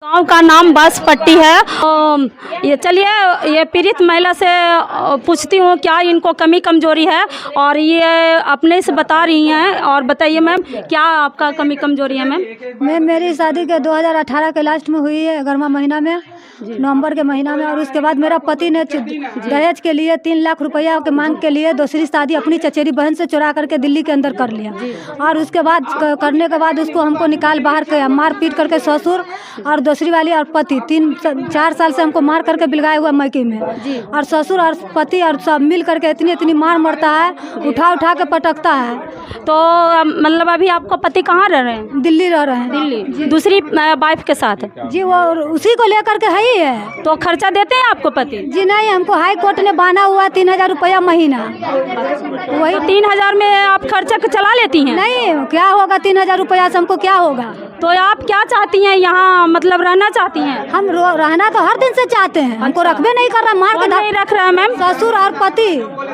गांव का नाम बांसपट्टी है। ये चलिए ये पीड़ित महिला से पूछती हूँ क्या इनको कमी कमजोरी है, और ये अपने से बता रही हैं। और बताइए मैम, क्या आपका कमी कमजोरी है मैम? मेरी शादी के 2018 के लास्ट में हुई है, 11वां महीना में, नवंबर के महीना में। और उसके बाद मेरा पति ने दहेज के लिए 3 लाख रुपया के मांग के लिए दूसरी शादी अपनी चचेरी बहन से चुरा करके दिल्ली के अंदर कर लिया। और उसके बाद करने के बाद उसको हमको निकाल बाहर किया, मार पीट करके ससुर और दूसरी वाली और पति 3-4 साल से हमको मार करके बिलगाया हुआ मैके में। और ससुर और पति और सब मिल करके इतनी मार मरता है, उठा के पटकता है। तो मतलब अभी आपका पति कहाँ रह रहे हैं? दिल्ली रह रहे हैं। दिल्ली दूसरी वाइफ के साथ? जी, वो उसी को लेकर के है ही है। तो खर्चा देते हैं आपको पति? जी नहीं, हमको हाई कोर्ट ने बांधा हुआ 3000 रुपया महीना। वही 3000 में आप खर्चा चला लेती हैं? नहीं, क्या होगा 3000 रुपया से हमको क्या होगा। तो आप क्या चाहती हैं यहाँ, मतलब रहना चाहती हैं? हम रहना तो हर दिन से चाहते हैं, हमको रखबे नहीं कर रहा, मार के नहीं रख रहा है मैम? ससुर और पति।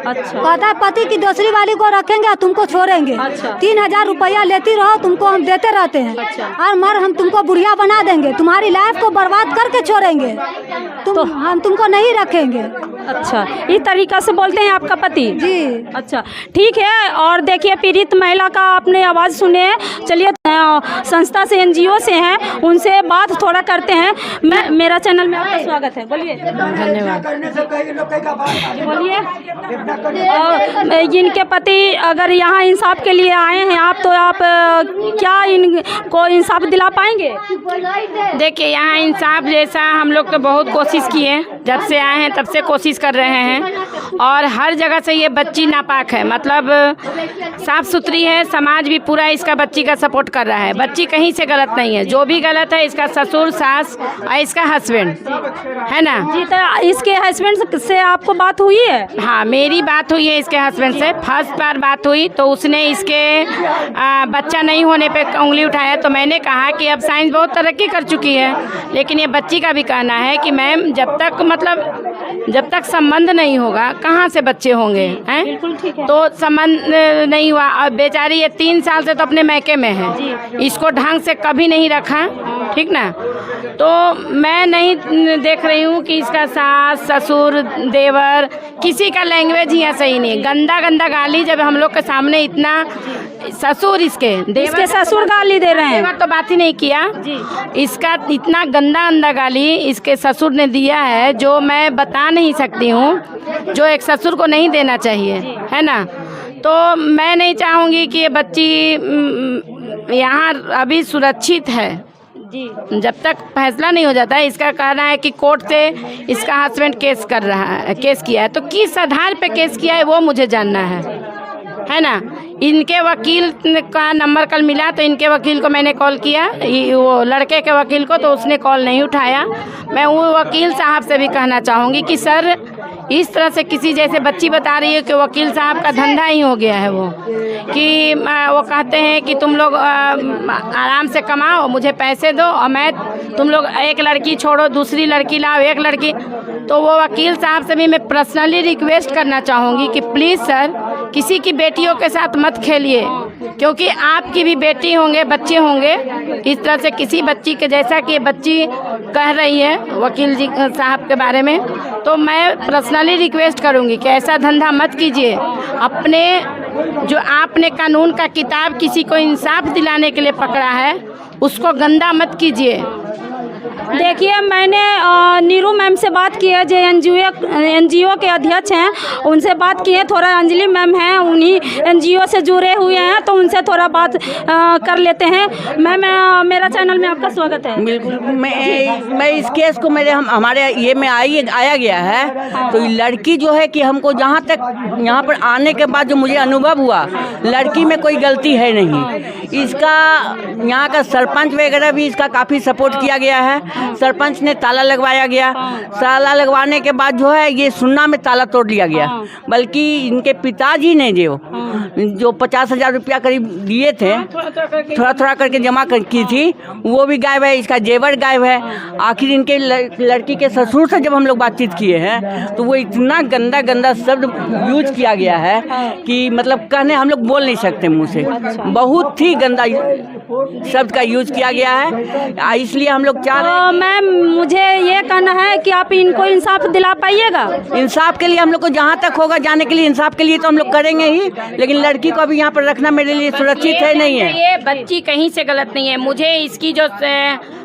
अच्छा। कहता है पति की दूसरी वाली को रखेंगे और तुमको छोड़ेंगे। अच्छा। 3000 रुपया लेती रहो, तुमको हम देते रहते हैं। अच्छा। और मर हम तुमको बुढ़िया बना देंगे, तुम्हारी लाइफ को बर्बाद करके छोड़ेंगे, हम तुमको नहीं रखेंगे। अच्छा, इस तरीका से बोलते हैं आपका पति? जी। अच्छा, ठीक है। और देखिए पीड़ित महिला का आपने आवाज़ सुने। चलिए संस्था से, एनजीओ से हैं, उनसे बात थोड़ा करते हैं। मेरा चैनल में आपका स्वागत है। बोलिए। धन्यवाद। बोलिए। इनके पति अगर यहाँ इंसाफ के लिए आए हैं आप, तो आप क्या इनको इंसाफ दिला पाएंगे? देखिए, यहाँ इंसाफ जैसा हम लोग तो बहुत कोशिश किए, जब से आए हैं तब से कोशिश कर रहे हैं। और हर जगह से ये बच्ची नापाक है, मतलब साफ सुथरी है। समाज भी पूरा इसका बच्ची का सपोर्ट कर रहा है। बच्ची कहीं से गलत नहीं है, जो भी गलत है इसका ससुर, सास और इसका हस्बैंड है ना। जी, तो इसके हस्बैंड से आपको बात हुई है? हाँ, मेरी बात हुई है इसके हस्बैंड से। फर्स्ट बार बात हुई तो उसने इसके बच्चा नहीं होने पे उंगली उठाया। तो मैंने कहा कि अब साइंस बहुत तरक्की कर चुकी है, लेकिन ये बच्ची का भी कहना है कि मैम जब तक संबंध नहीं होगा कहाँ से बच्चे होंगे, हैं? बिल्कुल ठीक है। तो संबंध नहीं हुआ। अब बेचारी ये 3 साल से तो अपने मैके में है, इसको ढंग से कभी नहीं रखा, ठीक ना। तो मैं नहीं देख रही हूँ कि इसका सास, ससुर, देवर, किसी का लैंग्वेज यहाँ सही नहीं। गंदा गाली जब हम लोग के सामने इतना, ससुर इसके ससुर गाली दे रहे हैं। देवर तो बात ही नहीं किया जी। इसका इतना गंदा गाली इसके ससुर ने दिया है जो मैं बता नहीं सकती हूँ, जो एक ससुर को नहीं देना चाहिए, है ना। तो मैं नहीं चाहूँगी कि ये बच्ची यहाँ अभी सुरक्षित है जी, जब तक फैसला नहीं हो जाता है। इसका कहना है कि कोर्ट से इसका हस्बैंड केस किया है। तो किस आधार पे केस किया है वो मुझे जानना है ना। इनके वकील का नंबर कल मिला, तो इनके वकील को मैंने कॉल किया, वो लड़के के वकील को, तो उसने कॉल नहीं उठाया। मैं वो वकील साहब से भी कहना चाहूँगी कि सर, इस तरह से किसी, जैसे बच्ची बता रही है कि वकील साहब का धंधा ही हो गया है वो, कि वो कहते हैं कि तुम लोग आराम से कमाओ, मुझे पैसे दो, और तुम लोग एक लड़की छोड़ो दूसरी लड़की लाओ, एक लड़की। तो वो वकील साहब से भी मैं पर्सनली रिक्वेस्ट करना चाहूँगी कि प्लीज़ सर, किसी की बेटियों के साथ मत खेलिए, क्योंकि आपकी भी बेटी होंगे, बच्चे होंगे। इस तरह से किसी बच्ची के, जैसा कि बच्ची कह रही है वकील जी साहब के बारे में, तो मैं पर्सनली रिक्वेस्ट करूंगी कि ऐसा धंधा मत कीजिए। अपने जो आपने कानून का किताब किसी को इंसाफ दिलाने के लिए पकड़ा है, उसको गंदा मत कीजिए। देखिए, मैंने नीरू मैम से बात की है, जो एनजीओ के अध्यक्ष हैं, उनसे बात की है। थोड़ा अंजलि मैम हैं, उन्हीं एनजीओ से जुड़े हुए हैं, तो उनसे थोड़ा बात कर लेते हैं। मैम, मेरा चैनल में आपका स्वागत है। बिल्कुल। मैं इस केस को हमारे ये में आया गया है। तो लड़की जो है कि हमको जहाँ तक यहाँ पर आने के बाद जो मुझे अनुभव हुआ, लड़की में कोई गलती है नहीं। इसका यहाँ का सरपंच वगैरह भी इसका काफ़ी सपोर्ट किया गया है। सरपंच ने ताला लगवाया गया। ताला लगवाने के बाद जो है ये सुन्ना में ताला तोड़ लिया गया। बल्कि इनके पिताजी ने जो 50,000 रुपया करीब दिए थे, थोड़ा करके जमा की थी, वो भी गायब है। इसका जेवर गायब है। आखिर इनके लड़की के ससुर से जब हम लोग बातचीत किए हैं, तो वो इतना गंदा शब्द यूज किया गया है कि मतलब कहने हम लोग बोल नहीं सकते मुँह से। बहुत ही गंदा शब्द का यूज किया गया है। इसलिए हम लोग चाह रहे हैं मैम मुझे ये कहना है कि आप इनको इंसाफ दिला पाइएगा। इंसाफ के लिए हम लोग को जहाँ तक होगा जाने के लिए, इंसाफ के लिए तो हम लोग करेंगे ही, लेकिन लड़की को अभी यहाँ पर रखना मेरे लिए सुरक्षित है नहीं है। ये बच्ची कहीं से गलत नहीं है। मुझे इसकी जो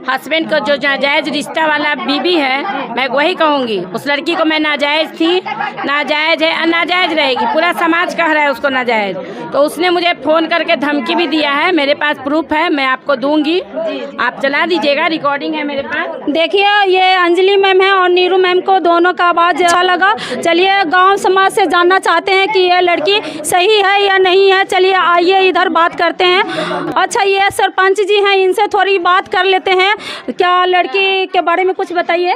हस्बैंड को जो नाजायज रिश्ता वाला बीबी है, मैं वही कहूँगी उस लड़की को मैं नाजायज थी, नाजायज है, नाजायज रहेगी। पूरा समाज कह रहा है उसको नाजायज। तो उसने मुझे फ़ोन करके धमकी भी दिया है, मेरे पास प्रूफ है, मैं आपको दूंगी, आप चला दीजिएगा, रिकॉर्डिंग है मेरे पास। देखिए ये अंजलि मैम है और नीरू मैम को दोनों का आवाज़ अच्छा लगा। चलिए गांव समाज से जानना चाहते हैं कि ये लड़की सही है या नहीं है। चलिए आइए इधर बात करते हैं। अच्छा ये सरपंच जी हैं, इनसे थोड़ी बात कर लेते हैं। क्या लड़की के बारे में कुछ बताइए।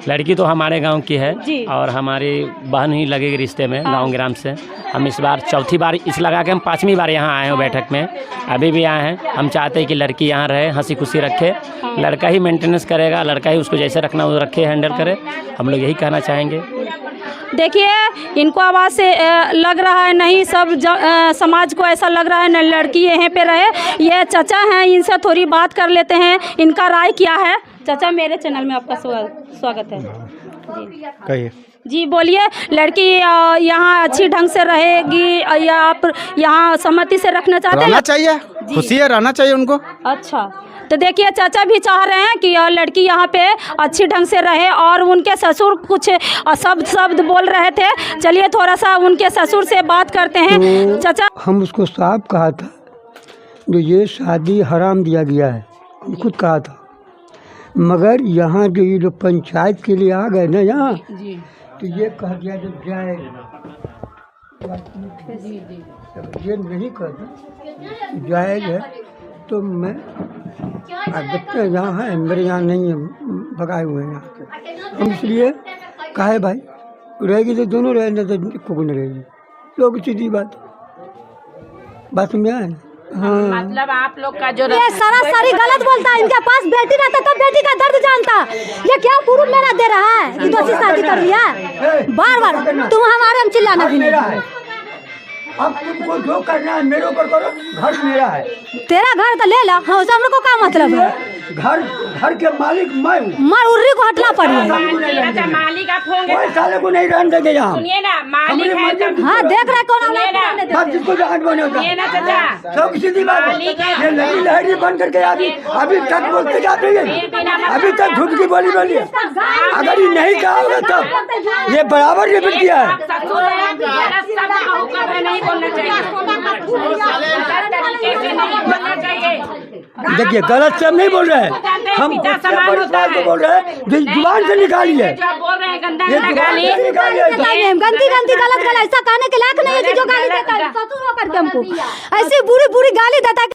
लड़की तो हमारे गांव की है जी। और हमारी बहन ही लगेगी रिश्ते में, गांव ग्राम से। हम इस बार चौथी बार इस लगा के हम 5वीं बार यहाँ आए हैं बैठक में, अभी भी आए हैं। हम चाहते हैं कि लड़की यहाँ रहे, हंसी खुशी रखे, लड़का ही मेंटेनेंस करेगा, लड़का ही उसको जैसे रखना वो रखे, हैंडल करे। हम लोग यही कहना चाहेंगे। देखिए इनको आवाज़ से लग रहा है नहीं, सब समाज को ऐसा लग रहा है न लड़की यहीं पे रहे। ये चाचा हैं, इनसे थोड़ी बात कर लेते हैं, इनका राय क्या है। चाचा मेरे चैनल में आपका स्वागत है जी। कहिए जी बोलिए, लड़की यहाँ अच्छी ढंग से रहेगी या आप यहाँ सहमति से रखना चाहते हैं? रहना चाहिए, खुशी है, रहना चाहिए उनको। अच्छा तो देखिए चाचा भी चाह रहे हैं कि लड़की यहाँ पे अच्छी ढंग से रहे और उनके ससुर कुछ शब्द बोल रहे थे। चलिए थोड़ा सा उनके ससुर से बात करते हैं। तो चाचा हम उसको साफ कहा था जो ये शादी हराम दिया गया है, हम खुद कहा था, मगर यहाँ जो ये लोग पंचायत के लिए आ गए ना यहाँ, तो ये कह दिया जब जाए ये नहीं कहते जायज़ है तो मैं बच्चे यहाँ है, मेरे यहाँ नहीं है, भगाए हुए हैं यहाँ से। हम इसलिए कहे भाई रहेगी तो दोनों रहे, नहीं तो कोई नहीं रहेगी। लोग सीधी बात में आए। हाँ मतलब आप लोग का जो ये सरासरी गलत बोलता है। इनके पास बेटी रहता तो बेटी का दर्द जानता। ये क्या प्रूफ मेरा दे रहा है कि दोषी शादी कर लिया। बार बार तुम हमारे हम चिल्लाना भी नहीं। अब तुमको जो करना है मेरे ऊपर करो, घर मेरा है। तेरा घर तो ले ला, हाँ उसे हम लोग को क्या मतलब है। घर के मालिक मैं हूँ। मर उर्री को हटना पड़ेगा। अच्छा मालिक आप होंगे, कोई साले को नहीं रहने देंगे यहाँ। सुनिए ना, मालिक है तो हाँ देख रहे कौन सब जिसको जहाज बने होता ये ना चाचा, सब सीधी बात है। ये लड़ी लहरी बन करके आती अभी तक बोलते जाते हैं, अभी तक झूठ की बोली बोली है। अगर ये नहीं कहा होगा तब ये बराबर रिपीट किया है। ससुर है, सब का हुक्म है, नहीं बोलना चाहिए, नहीं बोलना चाहिए। देखिए गलत से हम नहीं बोल रहे हैं, हम को बोल रहे हैं जो जुबान से निकाली है, जो आप बोल रहे हैं गंदा ये गंदा जुबान से निकाली है। गंदी गलत ऐसा कहने के लायक नहीं है कि जो गाली देता है ससुर होकर के हमको ऐसी बुरी बुरी गाली देता है।